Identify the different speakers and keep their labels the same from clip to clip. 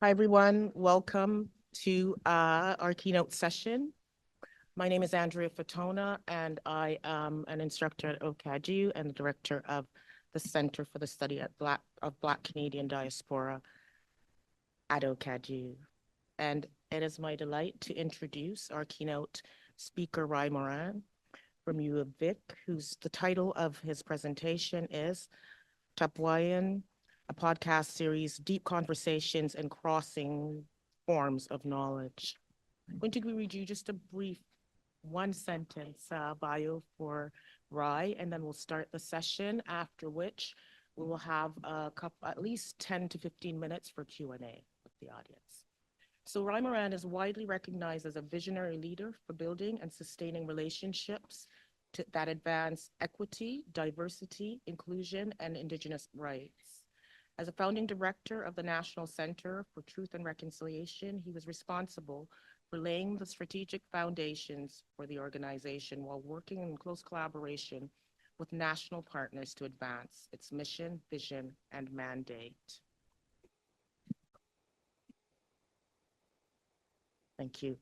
Speaker 1: Hi, everyone. Welcome to our keynote session. My name is Andrea Fatona, and I am an instructor at OCAD and the director of the Center for the Study of Black Canadian Diaspora at OCAD. And it is my delight to introduce our keynote speaker, Moran, from U of Vic, whose the title of his presentation is Taapwaywin, a podcast series, Deep Conversations and Crossing Forms of Knowledge. I'm going to read you just a brief one-sentence bio for Rai, and then we'll start the session, after which we will have at least 10 to 15 minutes for Q&A with the audience. So Rai Moran is widely recognized as a visionary leader for building and sustaining relationships that advance equity, diversity, inclusion, and Indigenous rights. As a founding director of the National Center for Truth and Reconciliation, he was responsible for laying the strategic foundations for the organization while working in close collaboration with national partners to advance its mission, vision, and mandate. Thank you.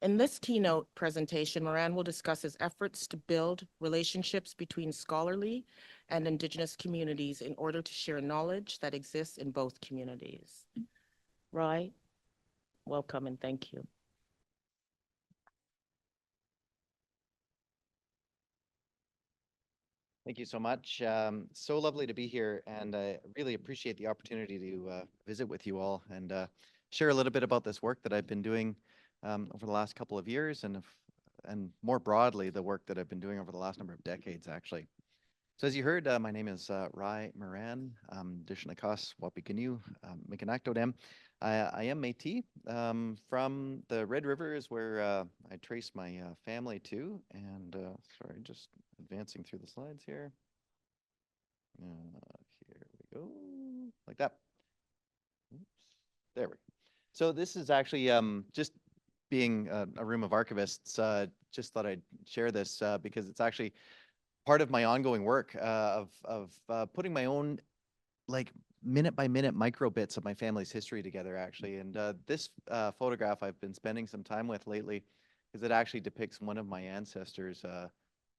Speaker 1: In this keynote presentation, Moran will discuss his efforts to build relationships between scholarly and Indigenous communities in order to share knowledge that exists in both communities. Rai, welcome and thank you.
Speaker 2: Thank you so much. So lovely to be here, and I really appreciate the opportunity to visit with you all and share a little bit about this work that I've been doing over the last couple of years, and more broadly, the work that I've been doing over the last number of decades, actually. So as you heard, my name is Rai Moran, Dishnakas Wapikanu, Mikanakto. I am Métis from the Red River is where I trace my family to, and sorry, just advancing through the slides here. Here we go, like that. Oops. There we go. So this is actually just being a room of archivists, just thought I'd share this because it's actually part of my ongoing work of putting my own like minute by minute micro bits of my family's history together, actually. And this photograph I've been spending some time with lately because it actually depicts one of my ancestors,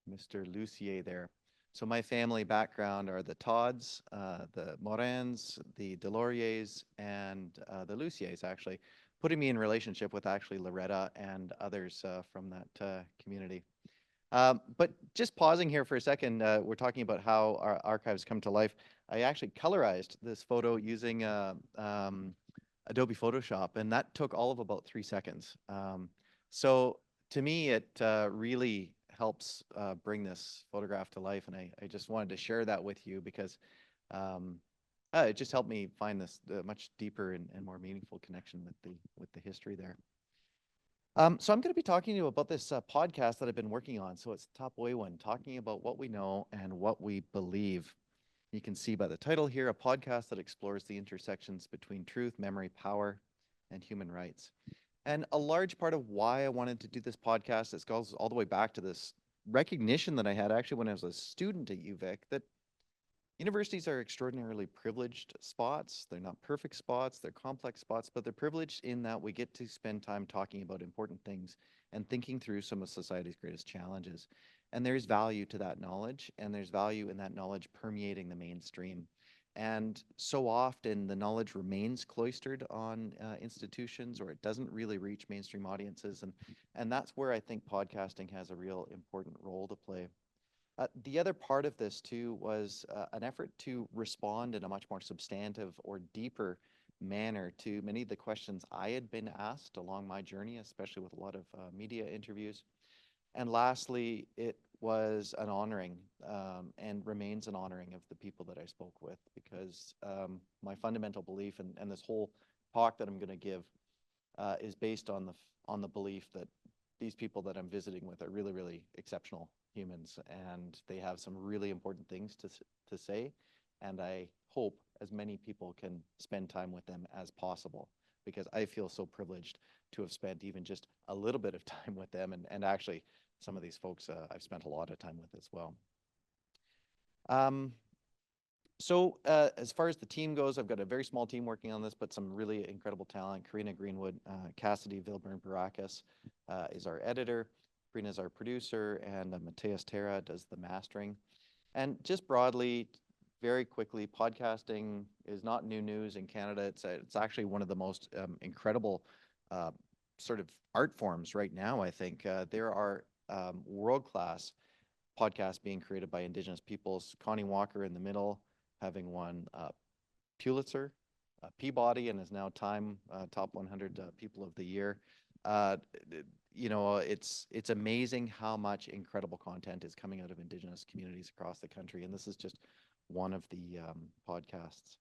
Speaker 2: Mr. Lucier there. So my family background are the Todds, the Morans, the Deloriers, and the Luciers, actually, putting me in relationship with actually Loretta and others from that community. But just pausing here for a second, we're talking about how our archives come to life. I actually colorized this photo using Adobe Photoshop, and that took all of about 3 seconds. So to me, it really helps bring this photograph to life, and I just wanted to share that with you because it just helped me find this much deeper and more meaningful connection with the history there. So I'm going to be talking to you about this podcast that I've been working on. So it's Taapwaywin, talking about what we know and what we believe. You can see by the title here, a podcast that explores the intersections between truth, memory, power, and human rights. And a large part of why I wanted to do this podcast, it goes all the way back to this recognition that I had actually when I was a student at UVic, that universities are extraordinarily privileged spots. They're not perfect spots, they're complex spots, but they're privileged in that we get to spend time talking about important things and thinking through some of society's greatest challenges. And there's value to that knowledge, and there's value in that knowledge permeating the mainstream. And so often the knowledge remains cloistered on institutions, or it doesn't really reach mainstream audiences. And that's where I think podcasting has a real important role to play. The other part of this too was an effort to respond in a much more substantive or deeper manner to many of the questions I had been asked along my journey, especially with a lot of media interviews. And lastly, it was an honoring and remains an honoring of the people that I spoke with, because my fundamental belief and this whole talk that I'm going to give is based on the belief that these people that I'm visiting with are really, really exceptional humans, and they have some really important things to say. And I hope as many people can spend time with them as possible, because I feel so privileged to have spent even just a little bit of time with them. And actually, some of these folks I've spent a lot of time with as well. So as far as the team goes, I've got a very small team working on this, but some really incredible talent. Karina Greenwood, Cassidy Vilburn-Barakis is our editor. Karina is our producer, and Mateus Terra does the mastering. And just broadly, very quickly, podcasting is not new news in Canada. It's actually one of the most incredible sort of art forms right now, I think. There are world-class podcasts being created by Indigenous peoples. Connie Walker in the middle, having won Pulitzer, Peabody, and is now Time Top 100 People of the Year. You know, it's amazing how much incredible content is coming out of Indigenous communities across the country, and this is just one of the podcasts.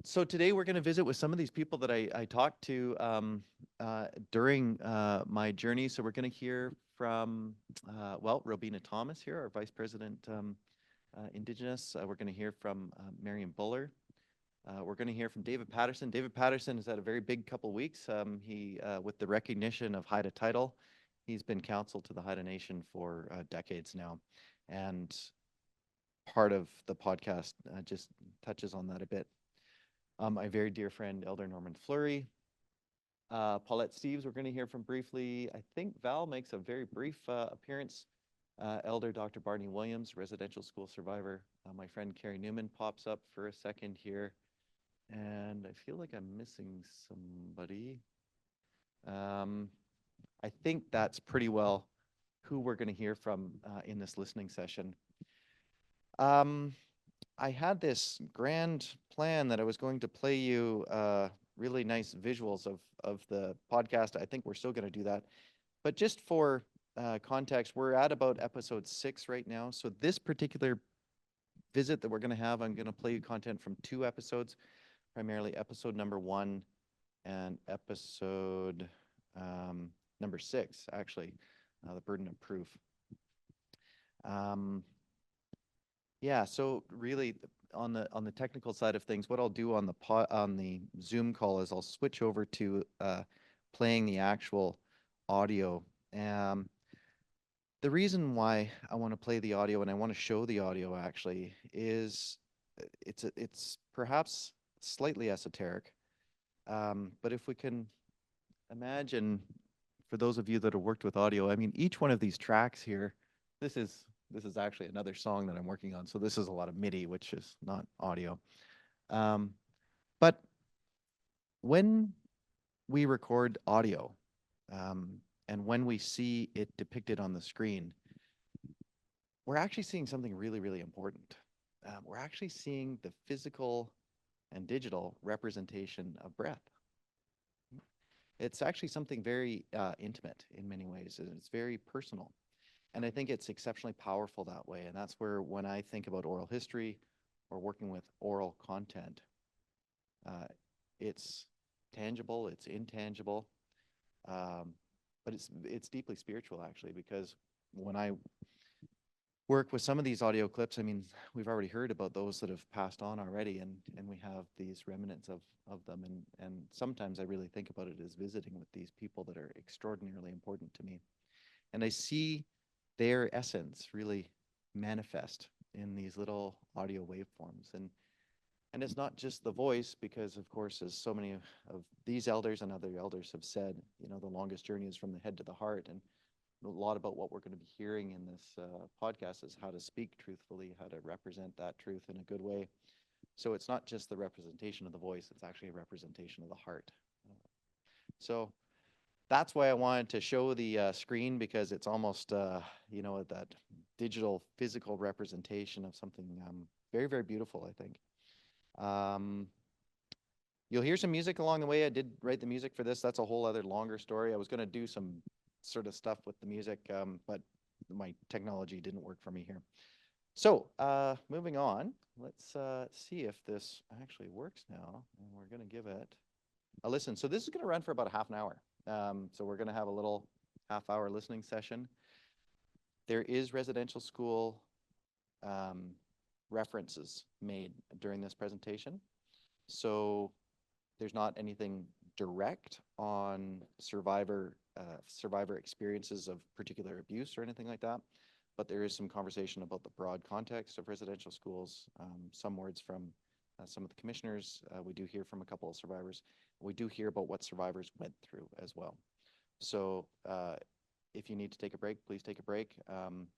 Speaker 2: So today we're going to visit with some of these people that I talked to during my journey. So we're going to hear from, well, Robina Thomas here, our Vice President Indigenous. We're going to hear from Marion Buller. We're going to hear from David Patterson. David Patterson has had a very big couple weeks. He, with the recognition of Haida title, he's been counsel to the Haida Nation for decades now. And part of the podcast just touches on that a bit. My very dear friend, Elder Norman Fleury. Paulette Steeves, we're going to hear from briefly. I think Val makes a very brief appearance. Elder Dr. Barney Williams, residential school survivor. My friend Carrie Newman pops up for a second here. And I feel like I'm missing somebody. I think that's pretty well who we're going to hear from in this listening session. I had this grand plan that I was going to play you really nice visuals of the podcast. I think we're still going to do that. But just for context, we're at about episode 6 right now. So this particular visit that we're going to have, I'm going to play you content from 2 episodes, primarily episode number 1 and episode number 6, actually, the burden of proof. Yeah, so really on the technical side of things, what I'll do on the Zoom call is I'll switch over to playing the actual audio. The reason why I want to play the audio and I want to show the audio actually is it's perhaps slightly esoteric, but if we can imagine, for those of you that have worked with audio, I mean, each one of these tracks here, this is actually another song that I'm working on. So this is a lot of MIDI, which is not audio. But when we record audio and when we see it depicted on the screen, we're actually seeing something really, really important. We're actually seeing the physical and digital representation of breath. It's actually something very intimate in many ways, and it's very personal. And I think it's exceptionally powerful that way. And that's where, when I think about oral history or working with oral content, it's tangible, it's intangible, but it's deeply spiritual, actually, because when I work with some of these audio clips, I mean, we've already heard about those that have passed on already, and we have these remnants of them. And sometimes I really think about it as visiting with these people that are extraordinarily important to me. And I see their essence really manifest in these little audio waveforms. And it's not just the voice, because of course, as so many of these elders and other elders have said, you know, the longest journey is from the head to the heart. And a lot about what we're going to be hearing in this podcast is how to speak truthfully, how to represent that truth in a good way. So it's not just the representation of the voice, it's actually a representation of the heart. So that's why I wanted to show the screen, because it's almost, you know, that digital physical representation of something very, very beautiful, I think. You'll hear some music along the way. I did write the music for this. That's a whole other longer story. I was going to do some sort of stuff with the music, but my technology didn't work for me here. So moving on, let's see if this actually works now. And we're going to give it a listen. So this is going to run for about a half an hour. So we're going to have a little half-hour listening session. There is residential school references made during this presentation. So there's not anything direct on survivor experiences of particular abuse or anything like that. but there is some conversation about the broad context of residential schools, some words from some of the commissioners. We do hear from a couple of survivors. We do hear about what survivors went through as well. So if you need to take a break, please take a break.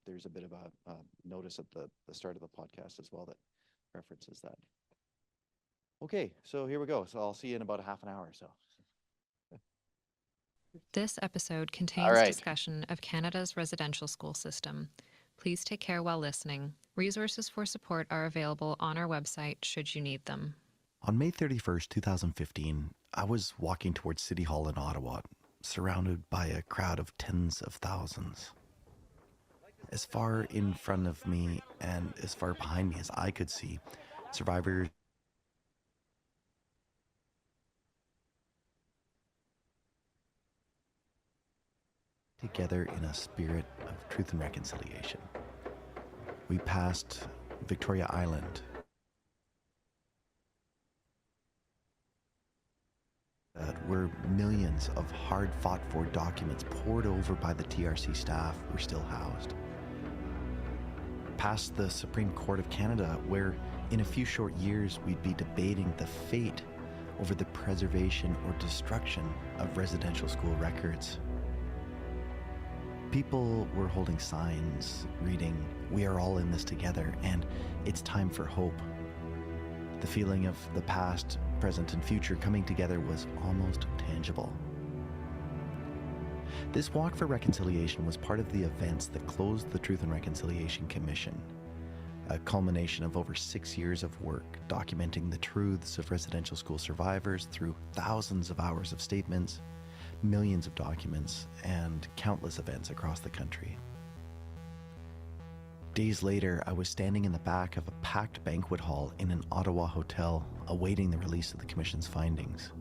Speaker 2: There's a bit of a notice at the start of the podcast as well that references that. Okay, so here we go. So I'll see you in about a half an hour or so.
Speaker 3: This episode contains
Speaker 2: All right.
Speaker 3: discussion of Canada's residential school system. Please take care while listening. Resources for support are available on our website should you need them.
Speaker 4: On May 31st, 2015, I was walking towards City Hall in Ottawa, surrounded by a crowd of tens of thousands. As far in front of me and as far behind me as I could see, survivors together in a spirit of truth and reconciliation. We passed Victoria Island, where millions of hard-fought-for documents poured over by the TRC staff were still housed. Past the Supreme Court of Canada, where in a few short years we'd be debating the fate over the preservation or destruction of residential school records. People were holding signs reading, "We are all in this together," and "It's time for hope." The feeling of the past, present, and future coming together was almost tangible. This walk for reconciliation was part of the events that closed the Truth and Reconciliation Commission, a culmination of over 6 years of work documenting the truths of residential school survivors through thousands of hours of statements, millions of documents, and countless events across the country. Days later, I was standing in the back of a packed banquet hall in an Ottawa hotel, awaiting the release of the Commission's findings.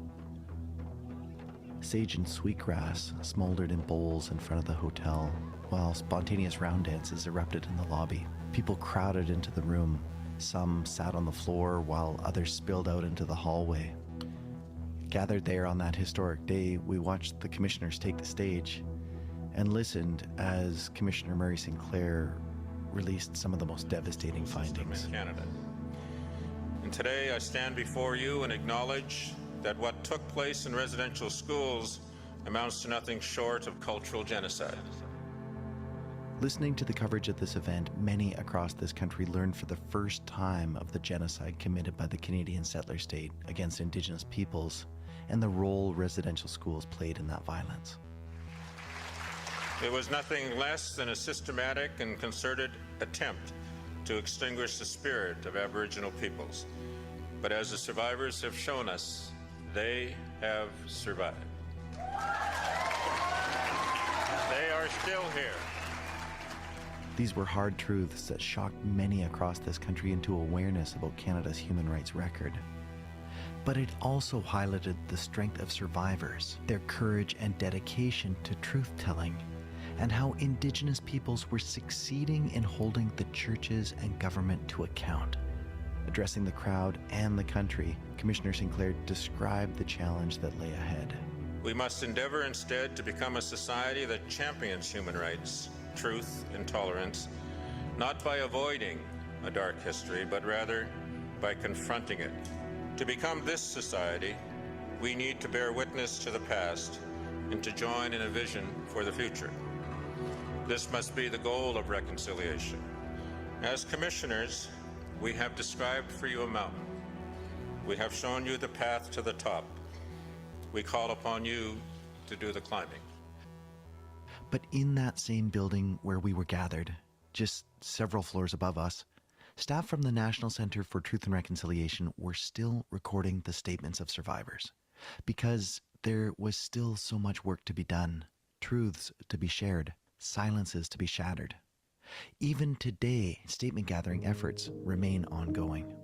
Speaker 4: Sage and sweetgrass smoldered in bowls in front of the hotel, while spontaneous round dances erupted in the lobby. People crowded into the room. Some sat on the floor, while others spilled out into the hallway. Gathered there on that historic day, we watched the commissioners take the stage and listened as Commissioner Murray Sinclair released some of the most devastating findings.
Speaker 5: In Canada. And today I stand before you and acknowledge that what took place in residential schools amounts to nothing short of cultural genocide.
Speaker 4: Listening to the coverage of this event, many across this country learned for the first time of the genocide committed by the Canadian settler state against Indigenous peoples and the role residential schools played in that violence.
Speaker 5: It was nothing less than a systematic and concerted attempt to extinguish the spirit of Aboriginal peoples. But as the survivors have shown us, they have survived. They are still here.
Speaker 4: These were hard truths that shocked many across this country into awareness about Canada's human rights record. But it also highlighted the strength of survivors, their courage and dedication to truth-telling, and how Indigenous peoples were succeeding in holding the churches and government to account. Addressing the crowd and the country, Commissioner Sinclair described the challenge that lay ahead.
Speaker 5: We must endeavor instead to become a society that champions human rights, truth, and tolerance, not by avoiding a dark history, but rather by confronting it. To become this society, we need to bear witness to the past and to join in a vision for the future. This must be the goal of reconciliation. As commissioners, we have described for you a mountain. We have shown you the path to the top. We call upon you to do the climbing.
Speaker 4: But in that same building where we were gathered, just several floors above us, staff from the National Centre for Truth and Reconciliation were still recording the statements of survivors, because there was still so much work to be done, truths to be shared, silences to be shattered. Even today, statement gathering efforts remain ongoing.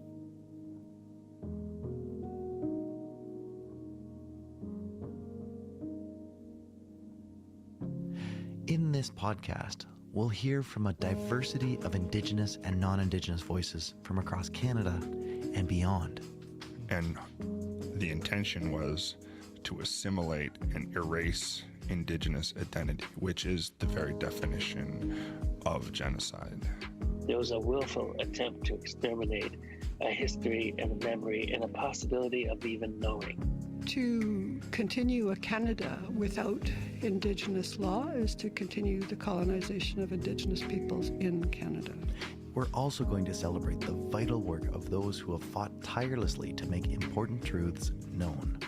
Speaker 4: In this podcast, we'll hear from a diversity of Indigenous and non-Indigenous voices from across Canada and beyond.
Speaker 6: And the intention was to assimilate and erase Indigenous identity, which is the very definition of genocide.
Speaker 7: There was a willful attempt to exterminate a history and a memory and a possibility of even knowing.
Speaker 8: To continue a Canada without Indigenous law is to continue the colonization of Indigenous peoples in Canada.
Speaker 4: We're also going to celebrate the vital work of those who have fought tirelessly to make important truths known.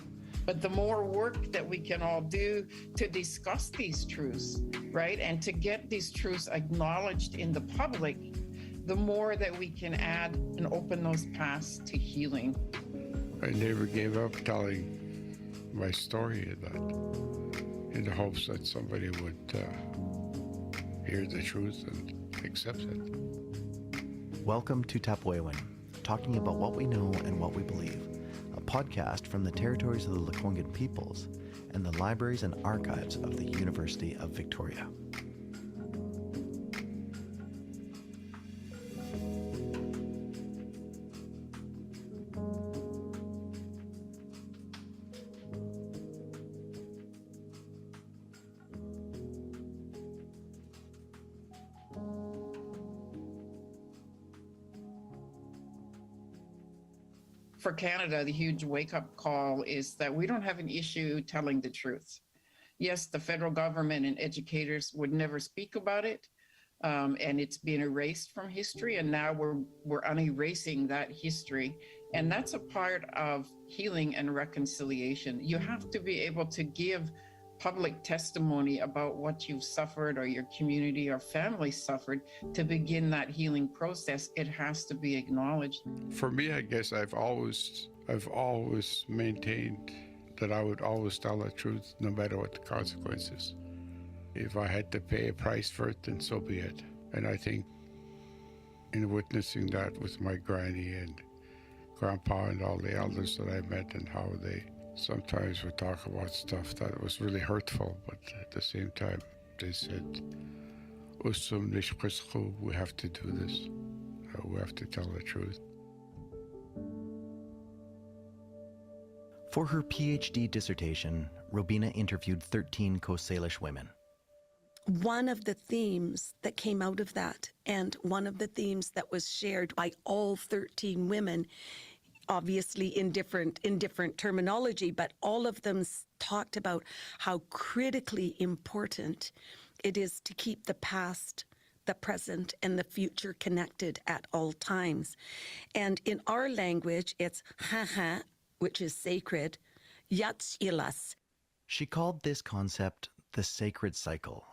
Speaker 9: But the more work that we can all do to discuss these truths, right, and to get these truths acknowledged in the public, the more that we can add and open those paths to healing.
Speaker 10: I never gave up telling my story in the hopes that somebody would hear the truth and accept it.
Speaker 4: Welcome to Taapwaywin, talking about what we know and what we believe, a podcast from the territories of the Lekwungen peoples and the libraries and archives of the University of Victoria.
Speaker 9: For Canada, the huge wake-up call is that we don't have an issue telling the truth. Yes, the federal government and educators would never speak about it, and it's been erased from history, and now we're unerasing that history. And that's a part of healing and reconciliation. You have to be able to give public testimony about what you've suffered or your community or family suffered to begin that healing process. It has to be acknowledged.
Speaker 10: For me, I guess I've always maintained that I would always tell the truth no matter what the consequences. If I had to pay a price for it, then so be it. And I think in witnessing that with my granny and grandpa and all the elders that I met and how they sometimes would talk about stuff that was really hurtful, but at the same time, they said, we have to do this. We have to tell the truth.
Speaker 4: For her PhD dissertation, Robina interviewed 13 Coast Salish women.
Speaker 11: One of the themes that came out of that, and one of the themes that was shared by all 13 women, obviously in different terminology, but all of them talked about how critically important it is to keep the past, the present, and the future connected at all times. And in our language, it's haha, which is sacred, yats ilas.
Speaker 4: She called this concept the sacred cycle,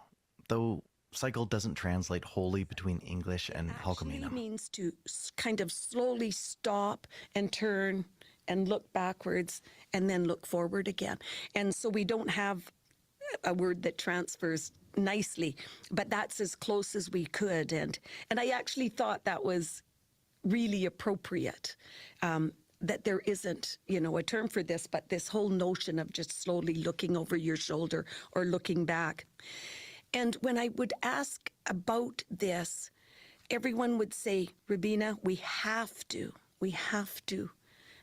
Speaker 4: though cycle doesn't translate wholly between English and Halkominam.
Speaker 11: It means to kind of slowly stop and turn and look backwards and then look forward again. And so we don't have a word that transfers nicely, but that's as close as we could. And I actually thought that was really appropriate, that there isn't, a term for this, but this whole notion of just slowly looking over your shoulder or looking back. And when I would ask about this, everyone would say, Robina, we have to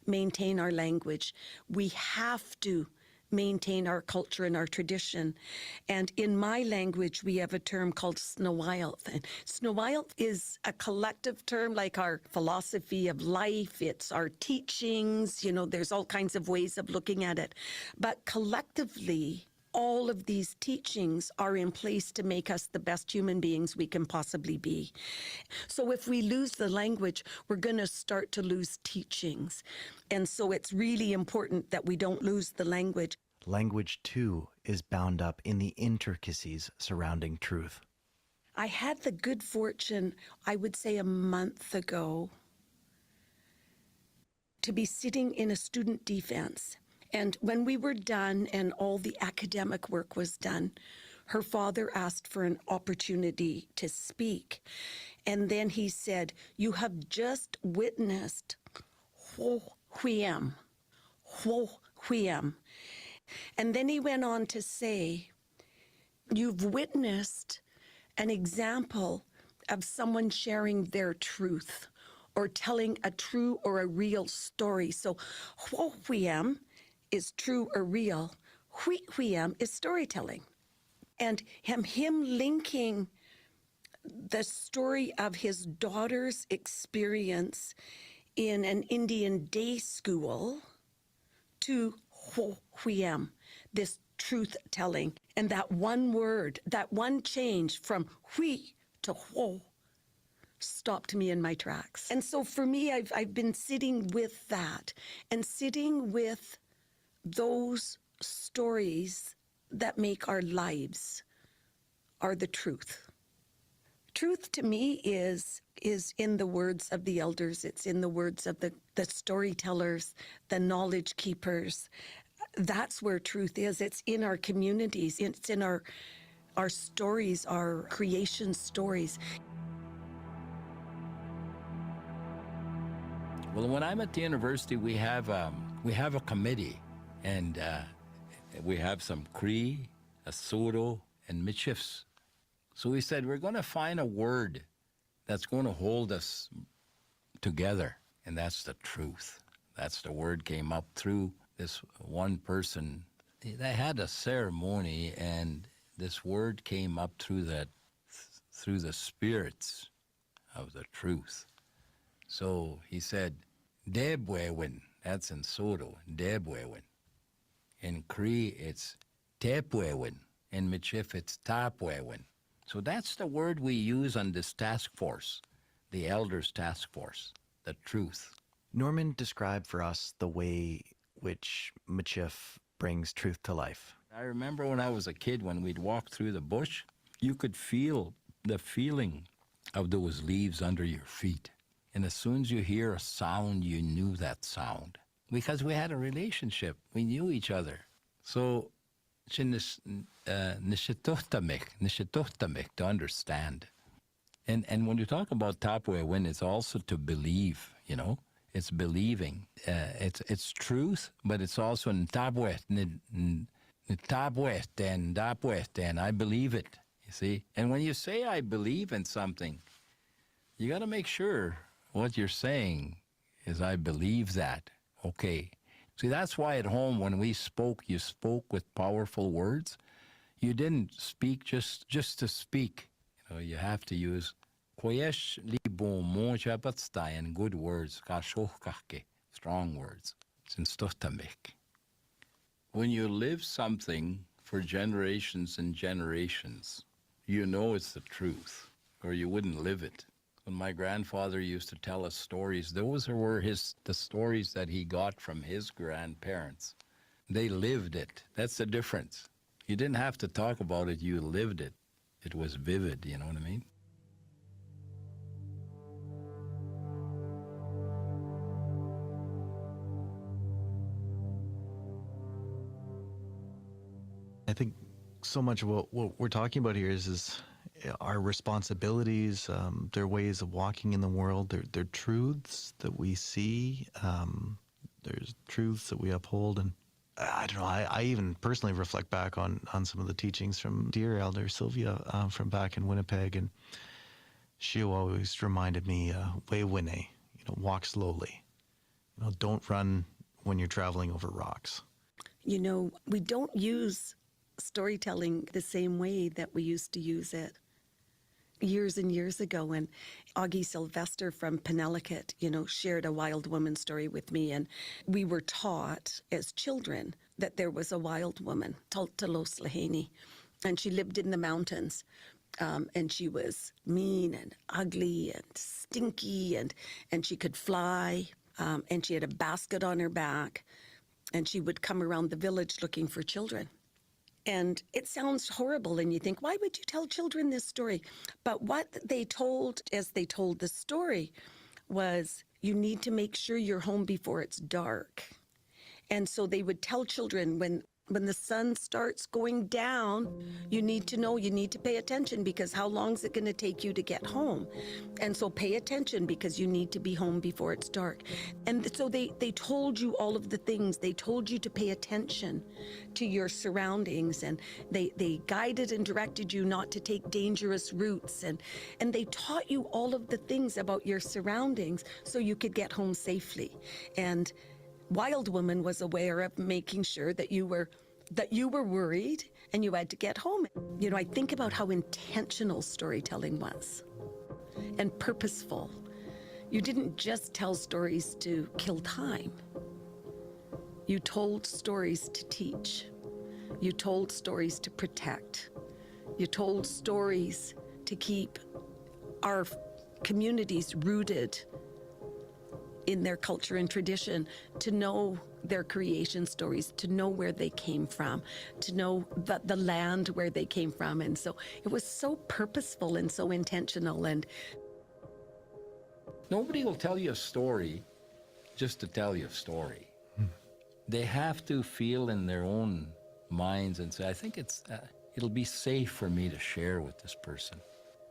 Speaker 11: maintain our language. We have to maintain our culture and our tradition. And in my language, we have a term called Snawialth. And Snawialth is a collective term, like our philosophy of life. It's our teachings. There's all kinds of ways of looking at it. But collectively, all of these teachings are in place to make us the best human beings we can possibly be. So if we lose the language, we're going to start to lose teachings. And so it's really important that we don't lose the language.
Speaker 4: Language, too, is bound up in the intricacies surrounding truth.
Speaker 11: I had the good fortune, I would say a month ago, to be sitting in a student defense. And when we were done and all the academic work was done, her father asked for an opportunity to speak. And then he said, you have just witnessed Huam. And then he went on to say, you've witnessed an example of someone sharing their truth or telling a true or a real story. So Huam is true or real. Huiam is storytelling. And him linking the story of his daughter's experience in an Indian day school to ho huiam, this truth telling. And that one word, that one change from hui to ho stopped me in my tracks. And so for me, I've been sitting with that and sitting with those stories that make our lives are the truth. Truth to me is in the words of the elders. It's in the words of the storytellers, the knowledge keepers. That's where truth is. It's in our communities. It's in our stories, our creation stories.
Speaker 12: Well, when I'm at the university, we have a committee, and we have some Cree, a Soto, and Michifs. So we said, we're going to find a word that's going to hold us together, and that's the truth. That's the word came up through this one person. They had a ceremony, and this word came up through the spirits of the truth. So he said, Taapwaywin, that's in Soto, Taapwaywin. In Cree, it's Taapwaywin. In Michif, it's Taapwaywin. So that's the word we use on this task force, the elders task force, the truth.
Speaker 4: Norman described for us the way which Michif brings truth to life.
Speaker 12: I remember when I was a kid, when we'd walk through the bush, you could feel the feeling of those leaves under your feet. And as soon as you hear a sound, you knew that sound. Because we had a relationship. We knew each other. So, to understand. And when you talk about Taapwaywin, it's also to believe, you know. It's believing. It's truth, but it's also Taapwet and I believe it, you see. And when you say I believe in something, you got to make sure what you're saying is I believe that. Okay. See, that's why at home when we spoke, you spoke with powerful words. You didn't speak just to speak. You know, you have to use and good words, strong words. When you live something for generations and generations, you know it's the truth, or you wouldn't live it. When my grandfather used to tell us stories, those were the stories that he got from his grandparents. They lived it. That's the difference. You didn't have to talk about it, you lived it. It was vivid, you know what I mean?
Speaker 4: I think so much of what we're talking about here is our responsibilities, their ways of walking in the world, their truths that we see, there's truths that we uphold. And I don't know, I even personally reflect back on some of the teachings from dear elder Sylvia from back in Winnipeg. And she always reminded me, Waywine, walk slowly. Don't run when you're traveling over rocks.
Speaker 11: You know, we don't use storytelling the same way that we used to use it years and years ago. And Augie Sylvester from Penellicut, shared a wild woman story with me. And we were taught as children that there was a wild woman, Taltalos Laheni, and she lived in the mountains. And she was mean and ugly and stinky, and she could fly, and she had a basket on her back, and she would come around the village looking for children. And it sounds horrible, and you think, why would you tell children this story? But what they told, as they told the story, was you need to make sure you're home before it's dark. And so they would tell children when the sun starts going down, you need to know, you need to pay attention, because how long is it going to take you to get home? And so pay attention, because you need to be home before it's dark. And so they told you all of the things. They told you to pay attention to your surroundings, and they guided and directed you not to take dangerous routes. And they taught you all of the things about your surroundings so you could get home safely. And Wild Woman was aware of making sure that you were that you were worried and you had to get home. You know, I think about how intentional storytelling was and purposeful. You didn't just tell stories to kill time. You told stories to teach. You told stories to protect. You told stories to keep our communities rooted in their culture and tradition, to know their creation stories, to know where they came from, to know the land where they came from. And so it was so purposeful and so intentional. And
Speaker 12: nobody will tell you a story just to tell you a story. They have to feel in their own minds and say, I think it'll be safe for me to share with this person.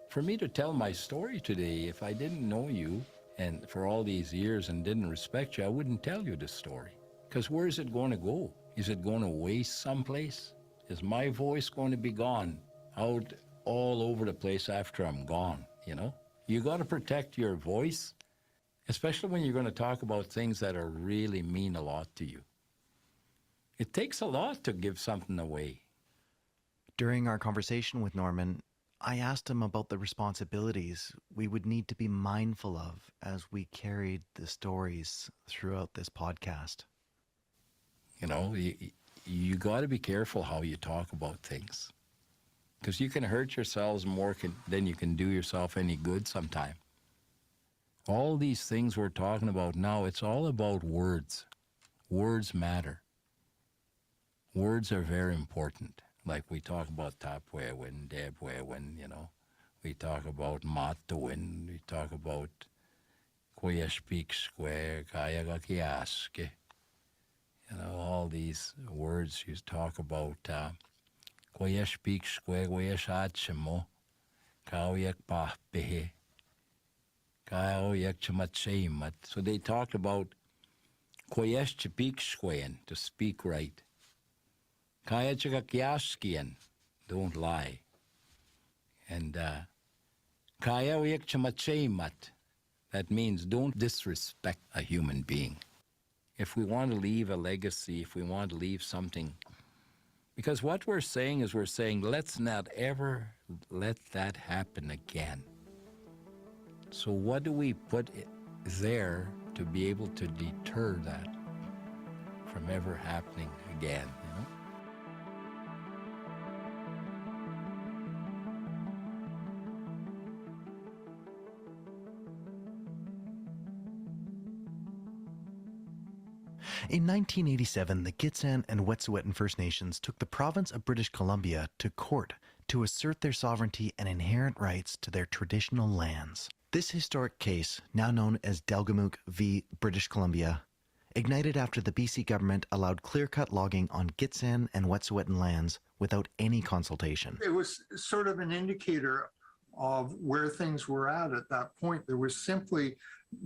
Speaker 12: For me to tell my story today, if I didn't know you and for all these years and didn't respect you, I wouldn't tell you this story. Because where is it going to go? Is it going to waste someplace? Is my voice going to be gone out all over the place after I'm gone, you know? You got to protect your voice, especially when you're going to talk about things that are really mean a lot to you. It takes a lot to give something away.
Speaker 4: During our conversation with Norman, I asked him about the responsibilities we would need to be mindful of as we carried the stories throughout this podcast.
Speaker 12: You know, you got to be careful how you talk about things, because you can hurt yourselves more than you can do yourself any good sometime. All these things we're talking about now, it's all about words. Words matter. Words are very important. Like we talk about Taapwaywin, Taapwaywin, you know. We talk about Matawin, we talk about Koyashpik Square, Kayagakiaske. You know, all these words you talk about Koyashpik Square, Koyashachemo, Kaoyak Pahpehe, Kaoyak Chamatchemat. So they talked about Koyashpik Square, to speak right. Kaya chakakiaskian, don't lie. And kaya uyak chamachemat, that means don't disrespect a human being. If we want to leave a legacy, if we want to leave something, because what we're saying is we're saying, let's not ever let that happen again. So what do we put there to be able to deter that from ever happening again, you know?
Speaker 4: In 1987, the Gitxsan and Wet'suwet'en First Nations took the province of British Columbia to court to assert their sovereignty and inherent rights to their traditional lands. This historic case, now known as Delgamuukw v. British Columbia, ignited after the BC government allowed clear-cut logging on Gitxsan and Wet'suwet'en lands without any consultation.
Speaker 13: It was sort of an indicator of where things were at that point. There was simply,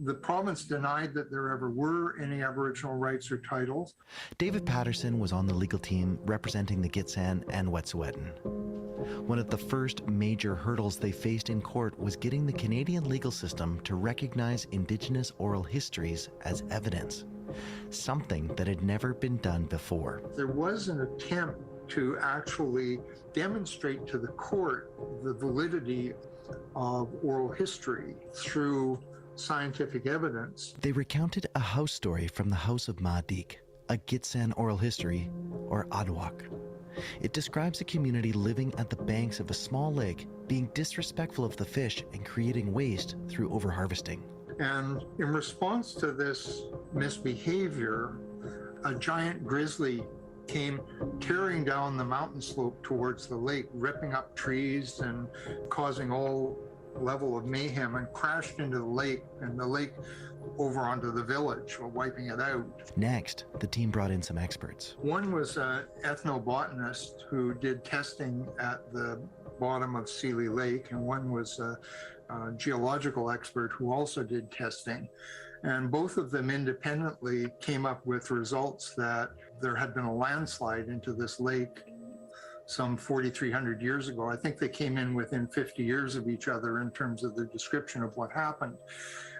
Speaker 13: the province denied that there ever were any Aboriginal rights or titles.
Speaker 4: David Patterson was on the legal team representing the Gitxsan and Wet'suwet'en. One of the first major hurdles they faced in court was getting the Canadian legal system to recognize Indigenous oral histories as evidence, something that had never been done before.
Speaker 13: There was an attempt to actually demonstrate to the court the validity of oral history through scientific evidence.
Speaker 4: They recounted a house story from the House of Maadik, a Gitxsan oral history, or Adwak. It describes a community living at the banks of a small lake, being disrespectful of the fish and creating waste through overharvesting.
Speaker 13: And in response to this misbehavior, a giant grizzly came tearing down the mountain slope towards the lake, ripping up trees and causing all level of mayhem, and crashed into the lake, and the lake over onto the village, wiping it out.
Speaker 4: Next, the team brought in some experts.
Speaker 13: One was an ethnobotanist who did testing at the bottom of Seeley Lake, and one was a geological expert who also did testing. And both of them independently came up with results that there had been a landslide into this lake some 4,300 years ago. I think they came in within 50 years of each other in terms of the description of what happened.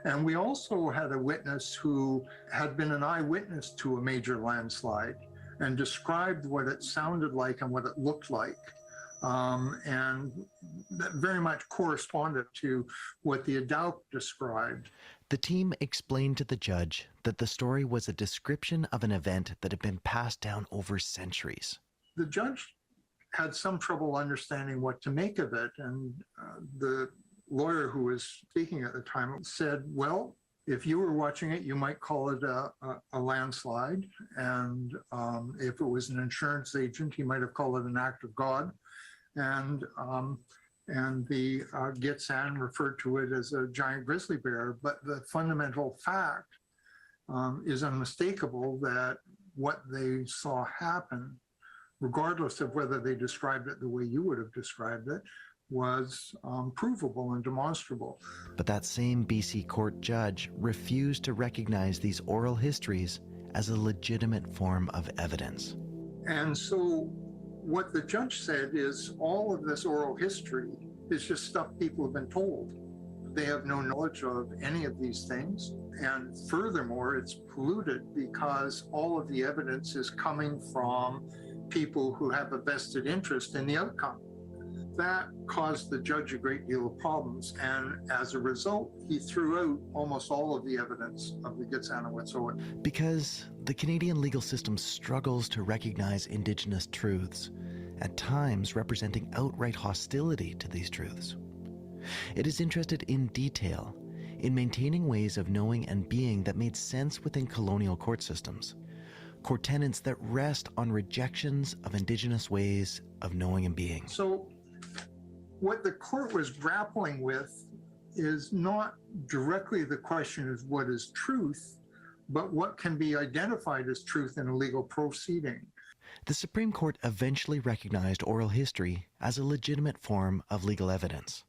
Speaker 13: And we also had a witness who had been an eyewitness to a major landslide. and described what it sounded like and what it looked like. And that very much corresponded to what the adult described.
Speaker 4: The team explained to the judge that the story was a description of an event that had been passed down over centuries.
Speaker 13: The judge had some trouble understanding what to make of it, and the lawyer who was speaking at the time said, well, if you were watching it, you might call it a landslide. And if it was an insurance agent, he might have called it an act of God. And the Gitxsan referred to it as a giant grizzly bear. But the fundamental fact is unmistakable that what they saw happen, regardless of whether they described it the way you would have described it, was provable and demonstrable.
Speaker 4: But that same BC court judge refused to recognize these oral histories as a legitimate form of evidence.
Speaker 13: And so what the judge said is all of this oral history is just stuff people have been told. They have no knowledge of any of these things. And furthermore, it's polluted because all of the evidence is coming from people who have a vested interest in the outcome. That caused the judge a great deal of problems, and as a result, he threw out almost all of the evidence of the Gitxsan.
Speaker 4: Because the Canadian legal system struggles to recognize Indigenous truths, at times representing outright hostility to these truths. It is interested in detail, in maintaining ways of knowing and being that made sense within colonial court systems, court tenets that rest on rejections of Indigenous ways of knowing and being.
Speaker 13: So what the court was grappling with is not directly the question of what is truth, but what can be identified as truth in a legal proceeding.
Speaker 4: The Supreme Court eventually recognized oral history as a legitimate form of legal evidence.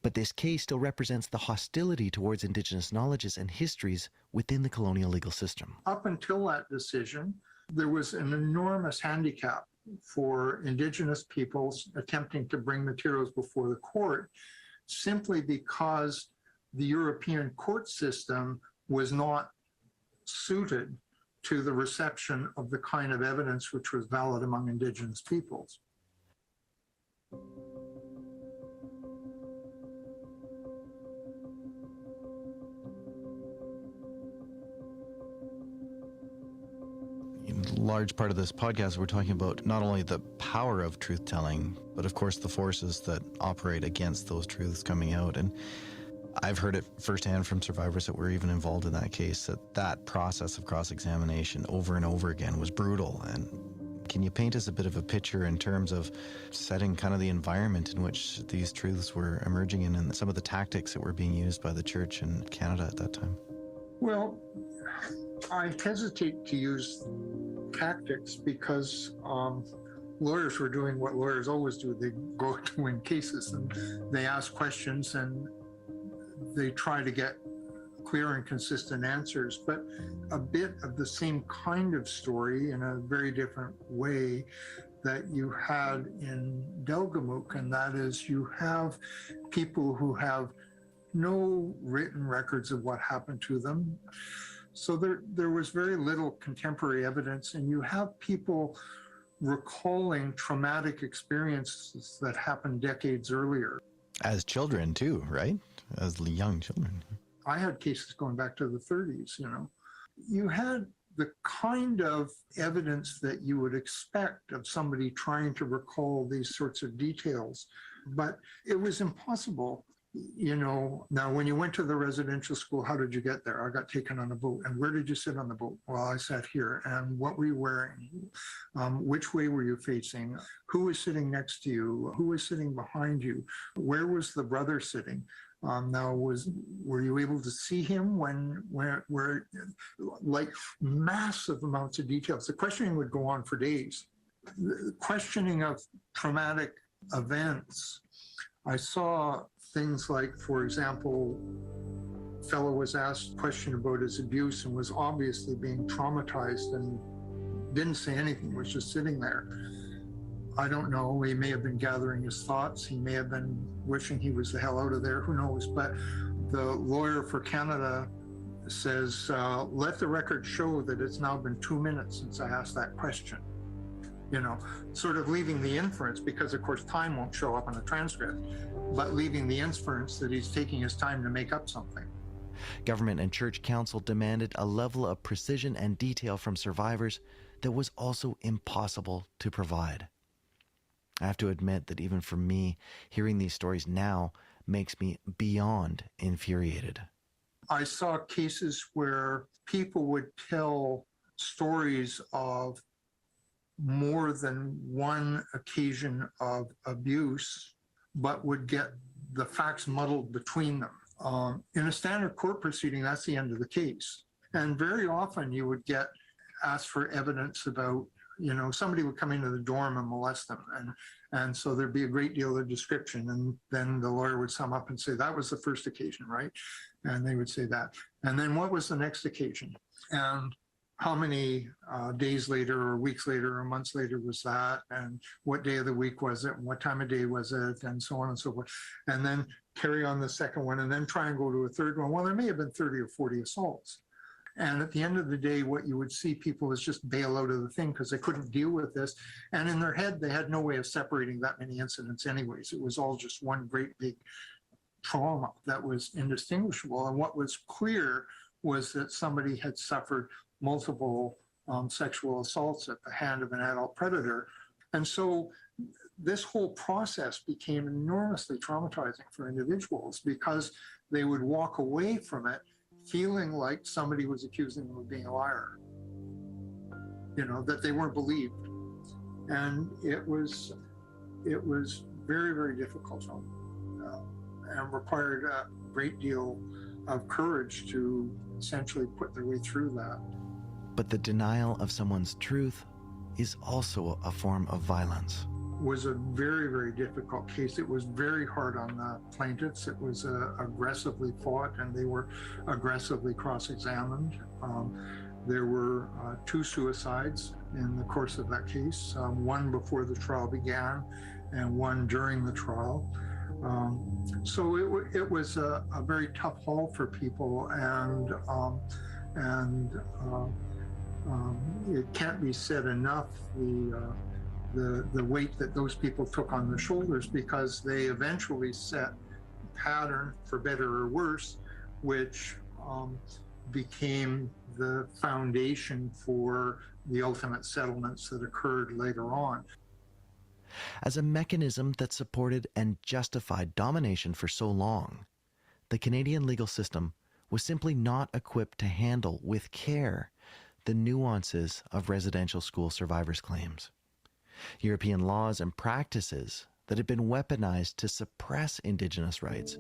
Speaker 4: But this case still represents the hostility towards Indigenous knowledges and histories within the colonial legal system.
Speaker 13: Up until that decision, there was an enormous handicap for Indigenous peoples attempting to bring materials before the court, simply because the European court system was not suited to the reception of the kind of evidence which was valid among Indigenous peoples.
Speaker 4: Large part of this podcast, we're talking about not only the power of truth-telling, but of course the forces that operate against those truths coming out. And I've heard it firsthand from survivors that were even involved in that case, that process of cross-examination over and over again was brutal. And can you paint us a bit of a picture in terms of setting kind of the environment in which these truths were emerging in and some of the tactics that were being used by the church in Canada at that time?
Speaker 13: Well, I hesitate to use tactics because lawyers were doing what lawyers always do. They go to win cases and they ask questions and they try to get clear and consistent answers, but a bit of the same kind of story in a very different way that you had in Delgamuukw, and that is you have people who have no written records of what happened to them. So there was very little contemporary evidence, and you have people recalling traumatic experiences that happened decades earlier.
Speaker 4: As children too, right? As young children.
Speaker 13: I had cases going back to the 30s, you know. You had the kind of evidence that you would expect of somebody trying to recall these sorts of details, but it was impossible. You know, now when you went to the residential school, how did you get there? I got taken on a boat. And where did you sit on the boat? Well, I sat here. And what were you wearing? Which way were you facing? Who was sitting next to you? Who was sitting behind you? Where was the brother sitting? Were you able to see him where like massive amounts of details? The questioning would go on for days. The questioning of traumatic events. I saw things like, for example, a fellow was asked a question about his abuse and was obviously being traumatized and didn't say anything, was just sitting there. I don't know, he may have been gathering his thoughts, he may have been wishing he was the hell out of there, who knows, but the lawyer for Canada says, let the record show that it's now been 2 minutes since I asked that question. You know, sort of leaving the inference, because of course time won't show up on the transcript, but leaving the inference that he's taking his time to make up something.
Speaker 4: Government and church council demanded a level of precision and detail from survivors that was also impossible to provide. I have to admit that even for me, hearing these stories now makes me beyond infuriated.
Speaker 13: I saw cases where people would tell stories of more than one occasion of abuse, but would get the facts muddled between them. In a standard court proceeding, that's the end of the case. And very often you would get asked for evidence about, you know, somebody would come into the dorm and molest them. And so there'd be a great deal of description. And then the lawyer would sum up and say, that was the first occasion, right? And they would say that. And then what was the next occasion? And how many days later or weeks later or months later was that? And what day of the week was it? And what time of day was it? And so on and so forth. And then carry on the second one and then try and go to a third one. Well, there may have been 30 or 40 assaults. And at the end of the day, what you would see people is just bail out of the thing because they couldn't deal with this. And in their head, they had no way of separating that many incidents anyways. It was all just one great big trauma that was indistinguishable. And what was clear was that somebody had suffered multiple sexual assaults at the hand of an adult predator. And so this whole process became enormously traumatizing for individuals because they would walk away from it feeling like somebody was accusing them of being a liar, you know, that they weren't believed. And it was very, very difficult and required a great deal of courage to essentially put their way through that.
Speaker 4: But the denial of someone's truth is also a form of violence.
Speaker 13: Was a very, very difficult case. It was very hard on the plaintiffs. It was aggressively fought and they were aggressively cross-examined. There were 2 suicides in the course of that case, one before the trial began and one during the trial. So it was a very tough haul for people, and it can't be said enough the weight that those people took on their shoulders, because they eventually set a pattern, for better or worse, which became the foundation for the ultimate settlements that occurred later on.
Speaker 4: As a mechanism that supported and justified domination for so long, the Canadian legal system was simply not equipped to handle with care the nuances of residential school survivors' claims. European laws and practices that had been weaponized to suppress Indigenous rights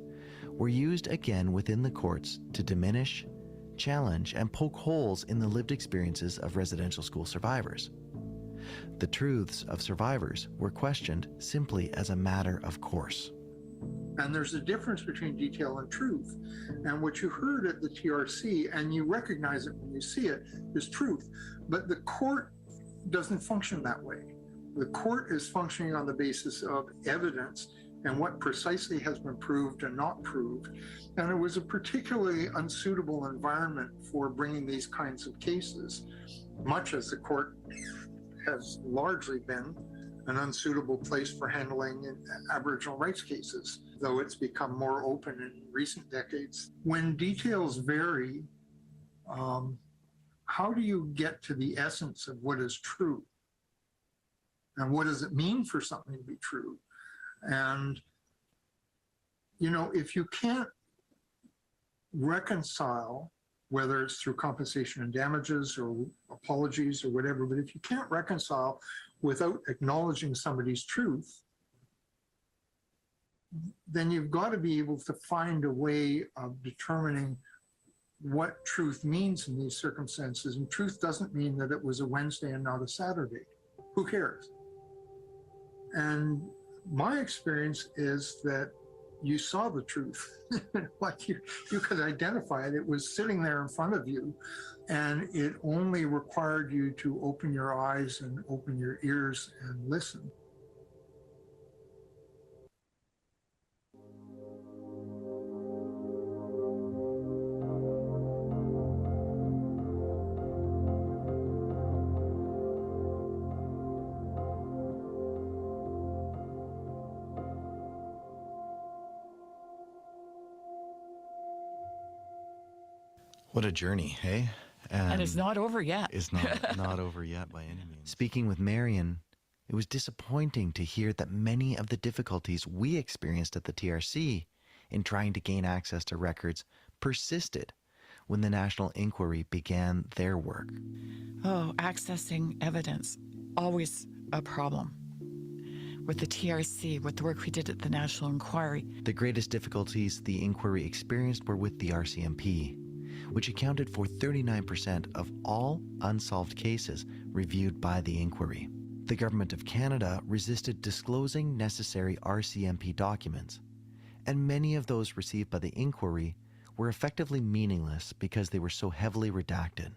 Speaker 4: were used again within the courts to diminish, challenge, and poke holes in the lived experiences of residential school survivors. The truths of survivors were questioned simply as a matter of course.
Speaker 13: And there's a difference between detail and truth. And what you heard at the TRC, and you recognize it when you see it, is truth. But the court doesn't function that way. The court is functioning on the basis of evidence and what precisely has been proved and not proved. And it was a particularly unsuitable environment for bringing these kinds of cases, much as the court has largely been an unsuitable place for handling Aboriginal rights cases, though it's become more open in recent decades. When details vary, how do you get to the essence of what is true? And what does it mean for something to be true? And, you know, if you can't reconcile, whether it's through compensation and damages or apologies or whatever, but if you can't reconcile without acknowledging somebody's truth, then you've got to be able to find a way of determining what truth means in these circumstances. And truth doesn't mean that it was a Wednesday and not a Saturday. Who cares? And my experience is that you saw the truth. Like you could identify it. It was sitting there in front of you, and it only required you to open your eyes and open your ears and listen.
Speaker 4: What a journey, hey?
Speaker 14: And it's not over yet.
Speaker 4: It's not over yet by any means. Speaking with Marion, it was disappointing to hear that many of the difficulties we experienced at the TRC in trying to gain access to records persisted when the National Inquiry began their work.
Speaker 14: Oh, accessing evidence, always a problem. With the TRC, with the work we did at the National Inquiry.
Speaker 4: The greatest difficulties the inquiry experienced were with the RCMP, which accounted for 39% of all unsolved cases reviewed by the inquiry. The Government of Canada resisted disclosing necessary RCMP documents, and many of those received by the inquiry were effectively meaningless because they were so heavily redacted.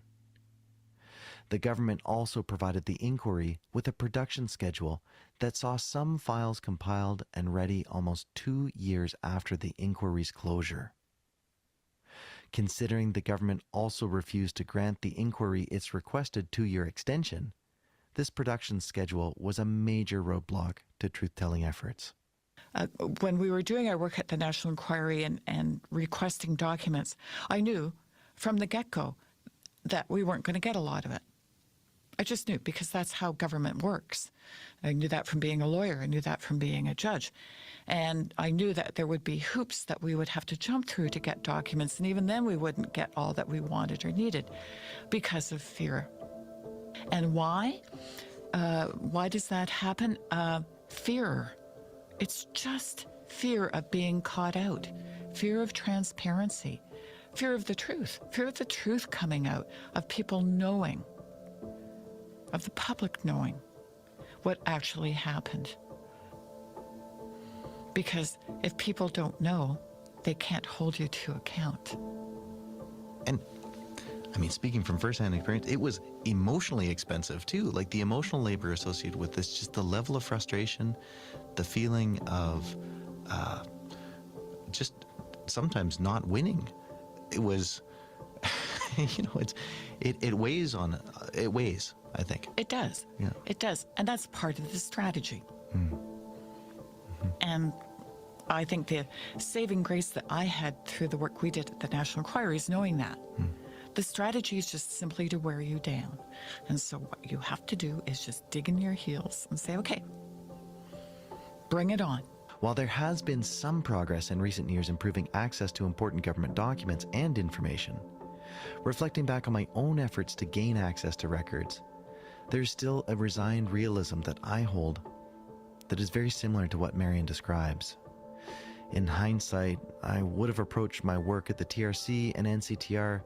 Speaker 4: The government also provided the inquiry with a production schedule that saw some files compiled and ready almost 2 years after the inquiry's closure. Considering the government also refused to grant the inquiry its requested 2-year extension, this production schedule was a major roadblock to truth-telling efforts.
Speaker 14: When we were doing our work at the National Inquiry and requesting documents, I knew from the get-go that we weren't going to get a lot of it. I just knew, because that's how government works. I knew that from being a lawyer. I knew that from being a judge. And I knew that there would be hoops that we would have to jump through to get documents, and even then we wouldn't get all that we wanted or needed because of fear. And why? Why does that happen? Fear. It's just fear of being caught out, fear of transparency, fear of the truth coming out, of people knowing, of the public knowing what actually happened. Because if people don't know, they can't hold you to account.
Speaker 4: And I mean, speaking from firsthand experience, it was emotionally expensive too. Like the emotional labor associated with this, just the level of frustration, the feeling of just sometimes not winning. It was, you know, it weighs on, it weighs, I think.
Speaker 14: It does.
Speaker 4: Yeah.
Speaker 14: It does. And that's part of the strategy.
Speaker 4: Mm-hmm.
Speaker 14: And I think the saving grace that I had through the work we did at the National Inquiry is knowing that. The strategy is just simply to wear you down. And so what you have to do is just dig in your heels and say, okay, bring it on.
Speaker 4: While there has been some progress in recent years improving access to important government documents and information, reflecting back on my own efforts to gain access to records, there's still a resigned realism that I hold that is very similar to what Marion describes. In hindsight, I would have approached my work at the TRC and NCTR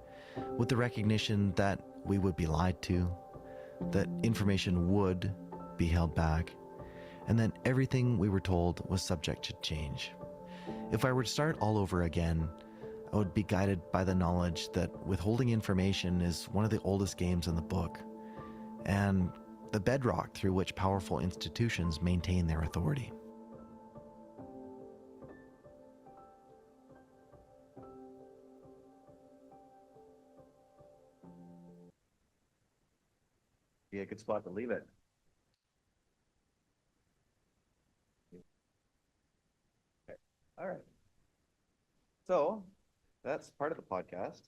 Speaker 4: with the recognition that we would be lied to, that information would be held back, and that everything we were told was subject to change. If I were to start all over again, I would be guided by the knowledge that withholding information is one of the oldest games in the book, and the bedrock through which powerful institutions maintain their authority.
Speaker 2: Be a good spot to leave it. Okay. All right. So that's part of the podcast,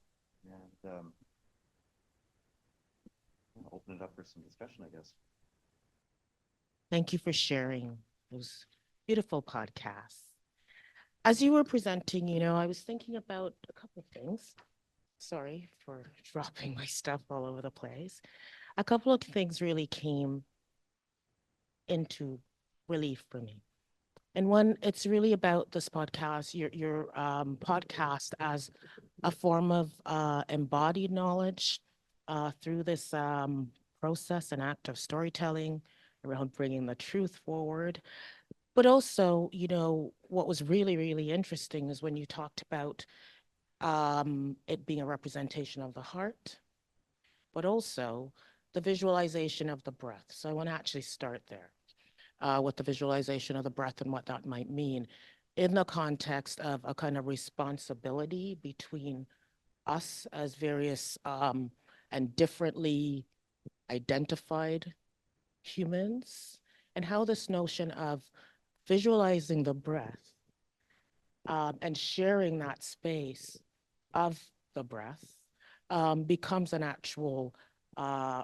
Speaker 2: and I'll open it up for some discussion, I guess.
Speaker 1: Thank you for sharing those beautiful podcasts. As you were presenting, you know, I was thinking about a couple of things. Sorry for dropping my stuff all over the place. A couple of things really came into relief for me. And one, it's really about this podcast, your podcast as a form of embodied knowledge through this process and act of storytelling around bringing the truth forward. But also, you know, what was really, really interesting is when you talked about it being a representation of the heart, but also the visualization of the breath. So I want to actually start there with the visualization of the breath and what that might mean in the context of a kind of responsibility between us as various and differently identified humans, and how this notion of visualizing the breath and sharing that space of the breath becomes an actual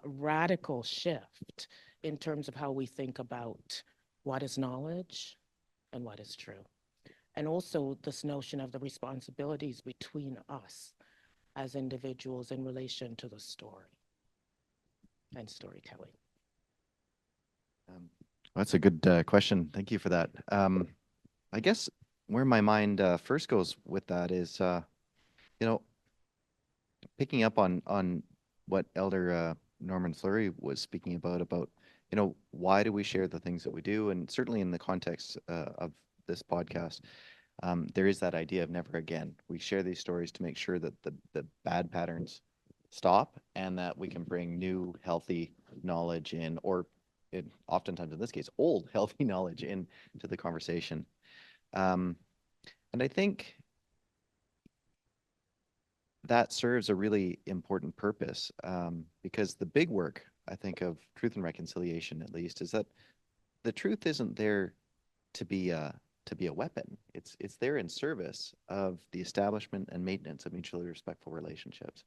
Speaker 1: radical shift in terms of how we think about what is knowledge and what is true. And also this notion of the responsibilities between us as individuals in relation to the story and storytelling.
Speaker 2: That's a good question. Thank you for that. I guess where my mind first goes with that is, picking up on what Elder Norman Fleury was speaking about, why do we share the things that we do? And certainly in the context of this podcast, there is that idea of never again. We share these stories to make sure that the bad patterns stop and that we can bring new, healthy knowledge in, or oftentimes in this case, old, healthy knowledge into the conversation. And I think that serves a really important purpose, because the big work, I think, of truth and reconciliation, at least, is that the truth isn't there to be a weapon. It's there in service of the establishment and maintenance of mutually respectful relationships.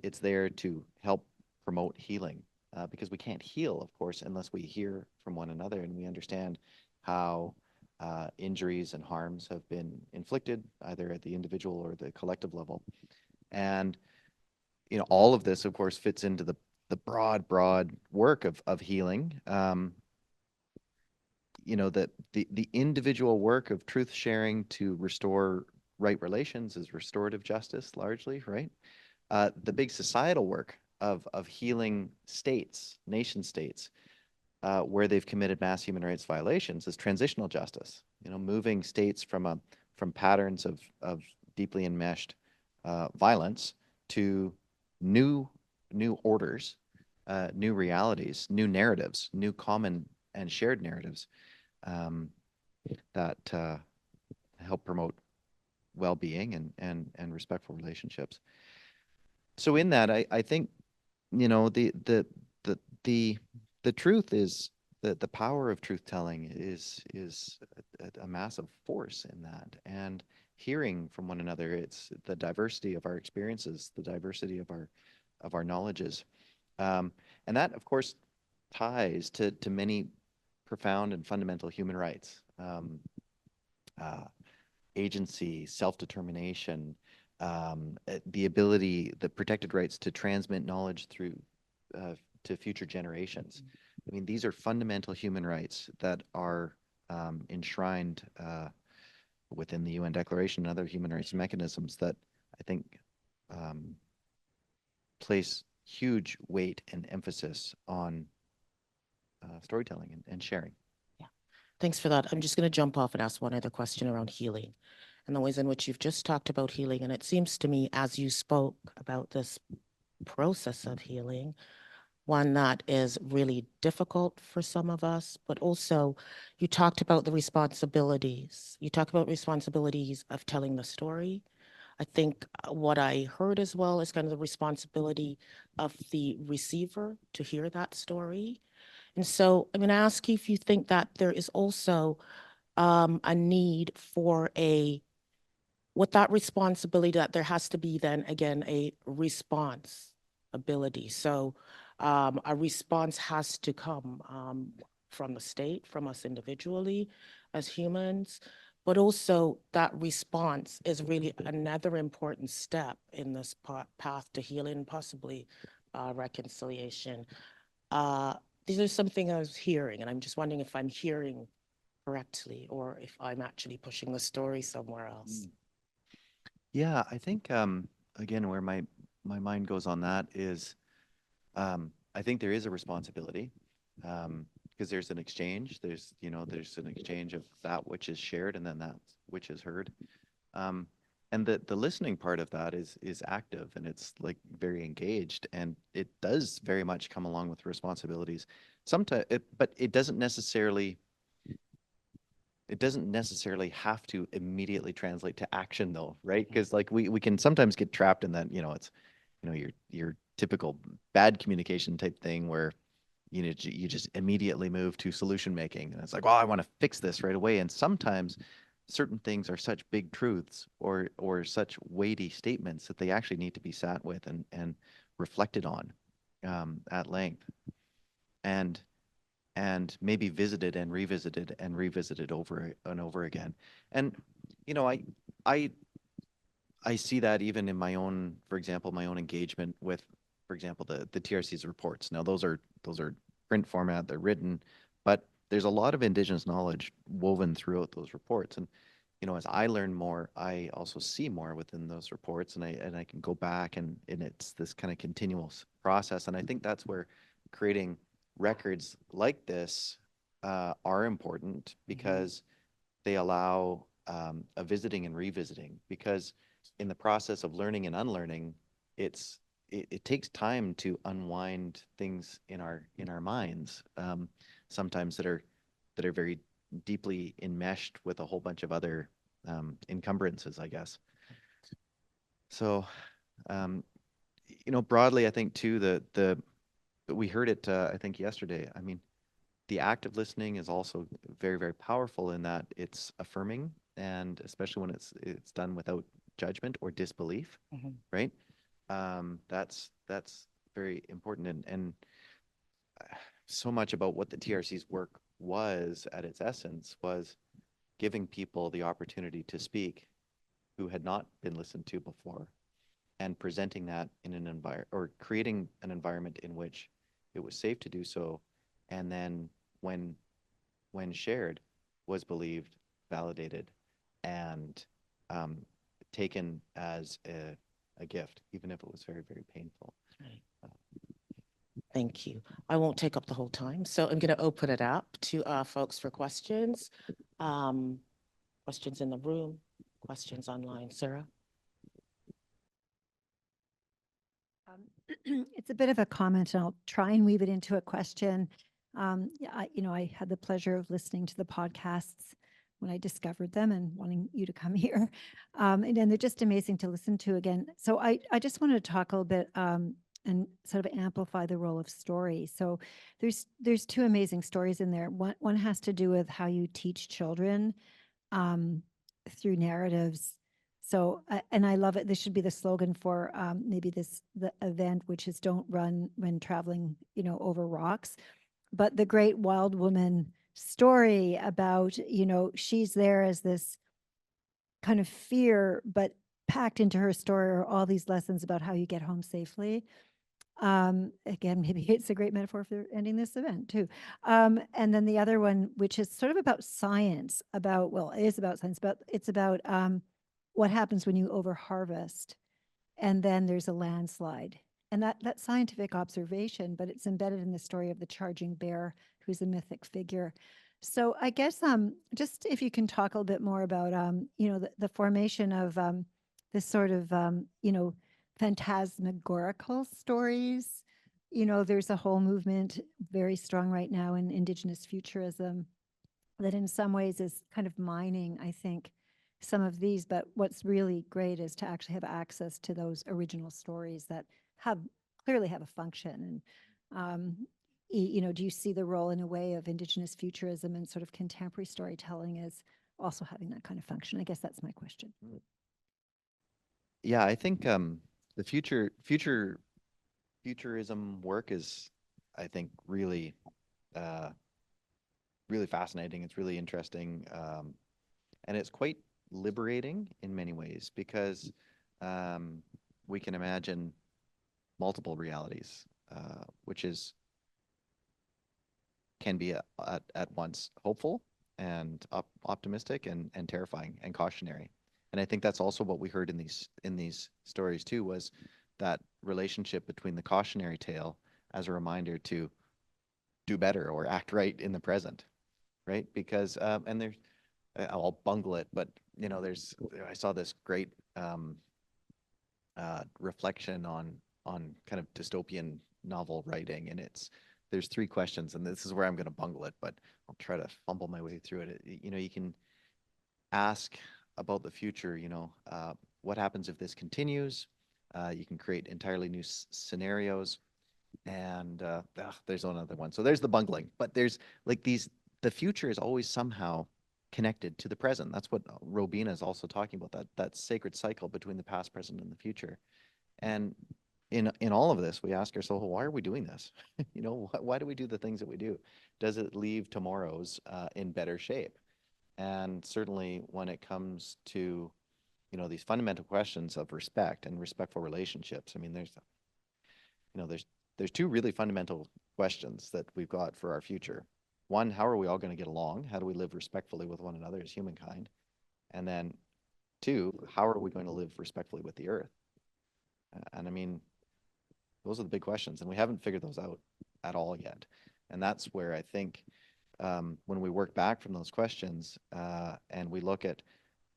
Speaker 2: It's there to help promote healing, because we can't heal, of course, unless we hear from one another and we understand how injuries and harms have been inflicted, either at the individual or the collective level. And all of this, of course, fits into the broad work of healing. That the individual work of truth sharing to restore right relations is restorative justice, largely, right? The big societal work of healing states, nation states, where they've committed mass human rights violations is transitional justice. Moving states from patterns of deeply enmeshed violence to new orders, new realities, new narratives, new common and shared narratives that help promote well-being and respectful relationships. So in that, I think the truth is that the power of truth telling is a massive force in that, and hearing from one another. It's the diversity of our experiences, the diversity of our knowledges, and that, of course, ties to many profound and fundamental human rights, agency, self-determination, the ability, the protected rights to transmit knowledge through to future generations. I mean, these are fundamental human rights that are enshrined within the UN Declaration and other human rights mechanisms that I think place huge weight and emphasis on storytelling and sharing.
Speaker 1: Yeah, thanks for that. I'm just going to jump off and ask one other question around healing and the ways in which you've just talked about healing. And it seems to me, as you spoke about this process of healing, one that is really difficult for some of us, but also you talked about the responsibilities. You talk about responsibilities of telling the story. I think what I heard as well is kind of the responsibility of the receiver to hear that story. And so I'm going to ask you if you think that there is also a need for with that responsibility, that there has to be then again a response ability. So a response has to come from the state, from us individually as humans, but also that response is really another important step in this path to healing, possibly reconciliation. These are something I was hearing, and I'm just wondering if I'm hearing correctly or if I'm actually pushing the story somewhere else.
Speaker 2: Yeah, I think again, where my mind goes on that is, I think there is a responsibility, because there's an exchange. There's an exchange of that which is shared and then that which is heard, and the listening part of that is active, and it's like very engaged, and it does very much come along with responsibilities. Sometimes, but it doesn't necessarily have to immediately translate to action, though, right? Because like we can sometimes get trapped in that, it's your typical bad communication type thing where you just immediately move to solution making, and it's like, well, I want to fix this right away. And sometimes certain things are such big truths or such weighty statements that they actually need to be sat with and reflected on at length, and maybe visited and revisited over and over again. And I I see that even in my own, for example, my own engagement with, for example, the TRC's reports. Now those are print format, they're written, but there's a lot of Indigenous knowledge woven throughout those reports. And as I learn more, I also see more within those reports, and I can go back and it's this kind of continual process. And I think that's where creating records like this are important, because they allow a visiting and revisiting. Because in the process of learning and unlearning, it takes time to unwind things in our minds, sometimes that are very deeply enmeshed with a whole bunch of other encumbrances, I guess. So, broadly, I think too, we heard it, I think yesterday. I mean, the act of listening is also very, very powerful in that it's affirming, and especially when it's done without judgment or disbelief, right? That's very important, and so much about what the TRC's work was at its essence was giving people the opportunity to speak who had not been listened to before, and presenting that in an environment, or creating an environment in which it was safe to do so, and then when shared, was believed, validated, and taken as a gift, even if it was very, very painful.
Speaker 1: Right. Thank you. I won't take up the whole time, so I'm going to open it up to folks for questions. Questions in the room, questions online. Sarah?
Speaker 15: It's a bit of a comment, and I'll try and weave it into a question. Yeah, I had the pleasure of listening to the podcasts when I discovered them and wanting you to come here. And then they're just amazing to listen to again. So I just wanted to talk a little bit and sort of amplify the role of story. So there's two amazing stories in there. One has to do with how you teach children through narratives. So, and I love it. This should be the slogan for maybe the event, which is "Don't run when traveling, over rocks." But the great wild woman story about, she's there as this kind of fear, but packed into her story are all these lessons about how you get home safely. Again, maybe it's a great metaphor for ending this event too. And then the other one, which is sort of about science, it is about science, but it's about what happens when you overharvest, and then there's a landslide. And that scientific observation, but it's embedded in the story of the charging bear, who's a mythic figure. So I guess just if you can talk a little bit more about the formation of this sort of phantasmagorical stories. There's a whole movement very strong right now in Indigenous futurism that in some ways is kind of mining, I think, some of these. But what's really great is to actually have access to those original stories that clearly have a function. And do you see the role in a way of Indigenous futurism and sort of contemporary storytelling as also having that kind of function? I guess that's my question.
Speaker 2: Yeah, I think the futurism work is, I think, really really fascinating. It's really interesting, and it's quite liberating in many ways, because we can imagine multiple realities, which can be at once hopeful and optimistic and terrifying and cautionary. And I think that's also what we heard in these stories too, was that relationship between the cautionary tale as a reminder to do better or act right in the present, right? Because and there's, I'll bungle it, but I saw this great reflection on kind of dystopian novel writing, and there's three questions, and this is where I'm going to bungle it, but I'll try to fumble my way through it. You can ask about the future. What happens if this continues? You can create entirely new scenarios, and there's another one. So there's the bungling, but there's like the future is always somehow connected to the present. That's what Robina is also talking about, that sacred cycle between the past, present, and the future. And in all of this, we ask ourselves, well, why are we doing this? You know, why do we do the things that we do? Does it leave tomorrow's in better shape? And certainly when it comes to, you know, these fundamental questions of respect and respectful relationships, I mean, there's two really fundamental questions that we've got for our future. One, how are we all going to get along? How do we live respectfully with one another as humankind? And then two, how are we going to live respectfully with the earth? And I mean, those are the big questions, and we haven't figured those out at all yet. And that's where I think when we work back from those questions and we look at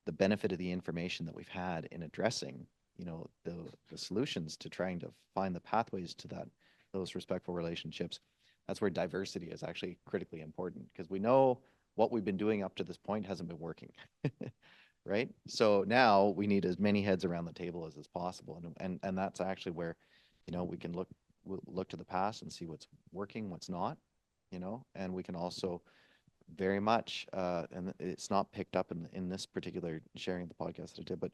Speaker 2: the benefit of the information that we've had in addressing, you know, the solutions to trying to find the pathways to those respectful relationships, that's where diversity is actually critically important, because we know what we've been doing up to this point hasn't been working. Right? So now we need as many heads around the table as is possible. And that's actually where, you know, we can look to the past and see what's working, what's not, you know, and we can also very much, and it's not picked up in this particular sharing of the podcast that I did, but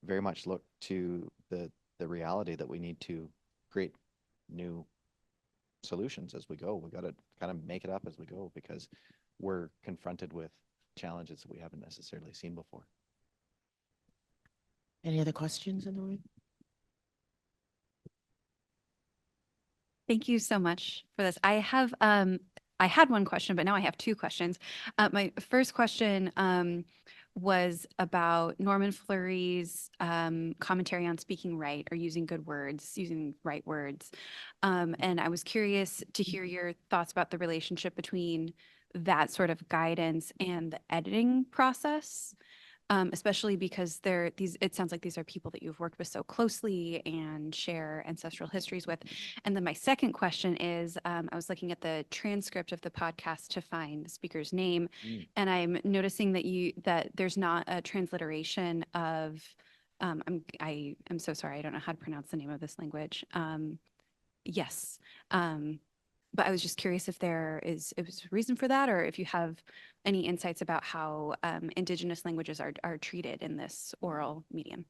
Speaker 2: very much look to the reality that we need to create new solutions as we go. We got to kind of make it up as we go, because we're confronted with challenges that we haven't necessarily seen before.
Speaker 1: Any other questions in the room?
Speaker 16: Thank you so much for this. I had one question, but now I have two questions. My first question was about Norman Fleury's commentary on speaking right, or using good words, using right words. And I was curious to hear your thoughts about the relationship between that sort of guidance and the editing process. Especially because it sounds like these are people that you've worked with so closely and share ancestral histories with. And then my second question is, I was looking at the transcript of the podcast to find the speaker's name, and I'm noticing that there's not a transliteration of, I'm so sorry, I don't know how to pronounce the name of this language. Yes. But I was just curious if there is a reason for that, or if you have any insights about how Indigenous languages are treated in this oral medium.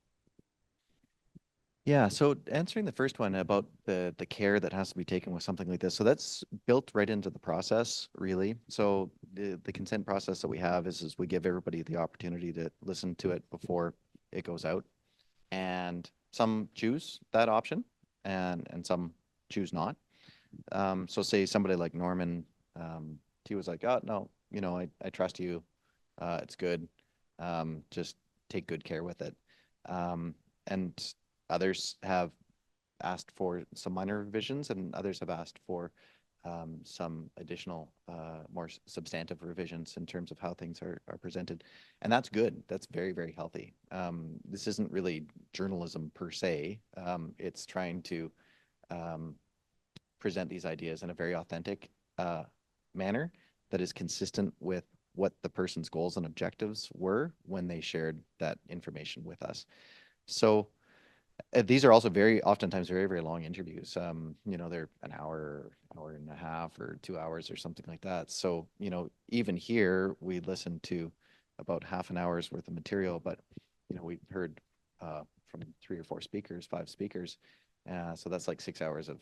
Speaker 2: Yeah, so answering the first one about the care that has to be taken with something like this, so that's built right into the process, really. So the consent process that we have is we give everybody the opportunity to listen to it before it goes out. And some choose that option and some choose not. So say somebody like Norman, he was like, oh, no, you know, I trust you. It's good. Just take good care with it. And others have asked for some minor revisions, and others have asked for some additional, more substantive revisions in terms of how things are presented. And that's good. That's very, very healthy. This isn't really journalism per se. It's trying to present these ideas in a very authentic manner that is consistent with what the person's goals and objectives were when they shared that information with us. So these are also oftentimes very, very long interviews. You know, they're an hour and a half, or 2 hours or something like that. So, you know, even here we listened to about half an hour's worth of material, but, you know, we heard from 3 or 4 speakers, 5 speakers. So that's like 6 hours of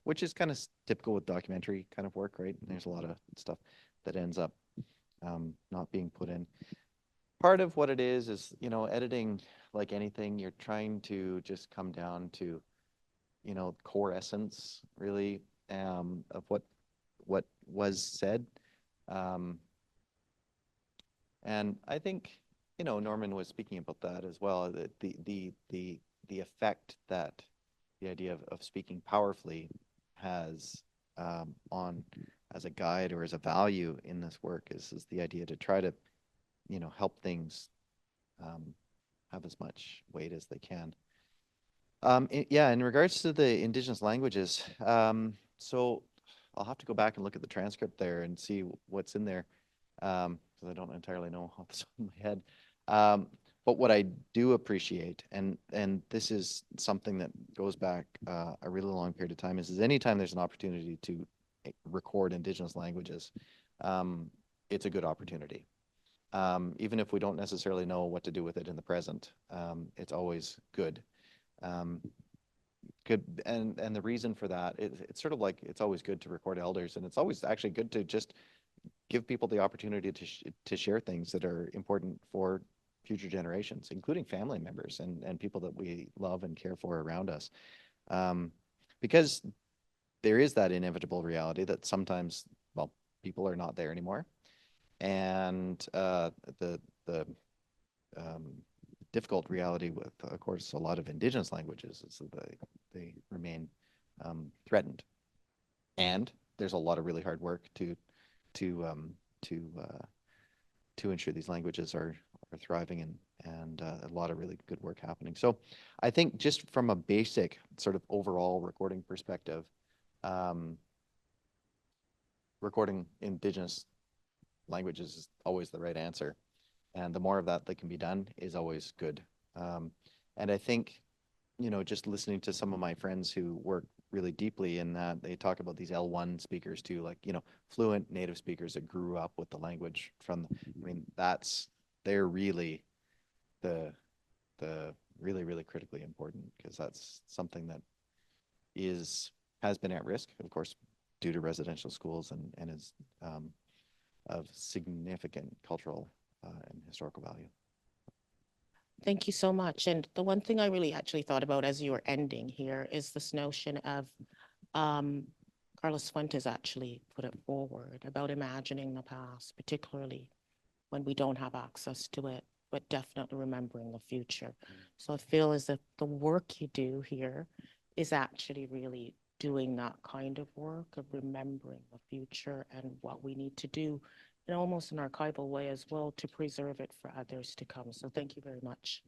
Speaker 2: which is kind of typical with documentary kind of work, right? And there's a lot of stuff that ends up not being put in. Part of what it is, you know, editing, like anything, you're trying to just come down to, you know, core essence, really, of what was said. And I think, you know, Norman was speaking about that as well, that the effect that the idea of speaking powerfully has on as a guide or as a value in this work is the idea to try to, you know, help things have as much weight as they can. Yeah, in regards to the Indigenous languages, so I'll have to go back and look at the transcript there and see what's in there, because I don't entirely know off the top of my head. But what I do appreciate, and this is something that goes back a really long period of time, is anytime there's an opportunity to record Indigenous languages, it's a good opportunity. even if we don't necessarily know what to do with it in the present. It's always good. Good, and the reason for that, it's sort of like it's always good to record elders, and it's always actually good to just give people the opportunity to share things that are important for future generations, including family members and people that we love and care for around us. Because there is that inevitable reality that sometimes, well, people are not there anymore. And the difficult reality with, of course, a lot of Indigenous languages is that they remain threatened. And there's a lot of really hard work to ensure these languages are thriving, and a lot of really good work happening. So I think just from a basic sort of overall recording perspective, recording Indigenous languages is always the right answer. And the more of that can be done is always good. And I think, just listening to some of my friends who work really deeply in that, they talk about these L1 speakers too, like, fluent native speakers that grew up with the language from, they're really the really, really critically important, because that's something that has been at risk, of course, due to residential schools, and is of significant cultural and historical value.
Speaker 1: Thank you so much. And the one thing I really actually thought about as you were ending here is this notion of Carlos Fuentes actually put it forward about imagining the past, particularly when we don't have access to it, but definitely remembering the future. So I feel as if the work you do here is actually really doing that kind of work of remembering the future and what we need to do in almost an archival way as well to preserve it for others to come. So thank you very much.